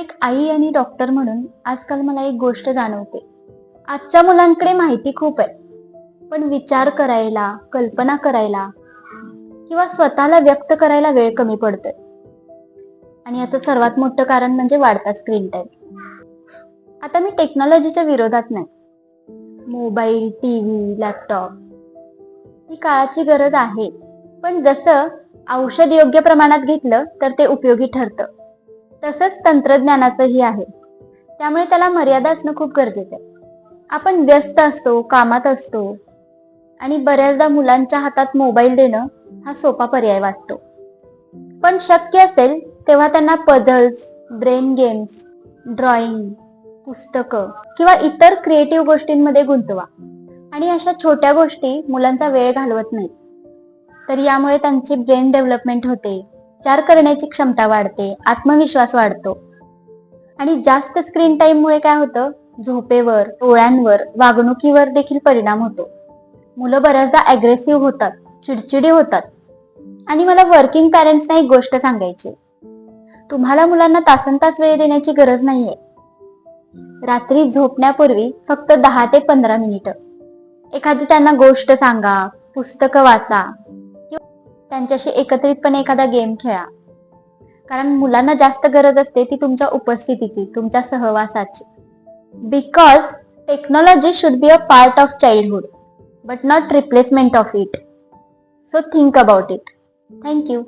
एक आई आणि डॉक्टर म्हणून आजकाल मला एक गोष्ट जाणवते. आजच्या मुलांकडे माहिती खूप आहे, पण विचार करायला, कल्पना करायला किंवा स्वतःला व्यक्त करायला वेळ कमी पडतोय. आणि आता सर्वात मोठं कारण म्हणजे वाढता स्क्रीन टाइम. आता मी टेक्नॉलॉजीच्या विरोधात नाही. मोबाईल, टीव्ही, लॅपटॉप ही काळाची गरज आहे. पण जसं औषध योग्य प्रमाणात घेतलं तर ते उपयोगी ठरतं, तसंच तंत्रज्ञानाचंही आहे. त्यामुळे त्याला मर्यादा असणं खूप गरजेचं आहे. आपण व्यस्त असतो, कामात असतो आणि बऱ्याचदा मुलांच्या हातात मोबाईल देणं हा सोपा पर्याय वाटतो. पण शक्य असेल तेव्हा त्यांना पझल्स, ब्रेन गेम्स, ड्रॉइंग, पुस्तकं किंवा इतर क्रिएटिव्ह गोष्टींमध्ये गुंतवा. आणि अशा छोट्या गोष्टी मुलांचा वेळ घालवत नाहीत, तर यामुळे त्यांची ब्रेन डेव्हलपमेंट होते, विचार करण्याची क्षमता वाढते, आत्मविश्वास वाढतो. आणि जास्त स्क्रीन टाइम मुळे काय होतं, झोपेवर, डोळ्यांवर, वागणुकीवर देखील परिणाम होतो. मुलं बऱ्याचदा अग्रेसिव्ह होतात, चिडचिडी होतात. आणि मला वर्किंग पॅरेंट्सना एक गोष्ट सांगायची, तुम्हाला मुलांना तासनतास वेळ देण्याची गरज नाहीये. रात्री झोपण्यापूर्वी फक्त 10 ते 15 मिनिटं एखादी त्यांना गोष्ट सांगा, पुस्तकं वाचा किंवा त्यांच्याशी एकत्रितपणे एखादा गेम खेळा. कारण मुलांना जास्त गरज असते ती तुमच्या उपस्थितीची, तुमच्या सहवासाची. Because technology should be a part of childhood but not replacement of it. So think about it. Thank you.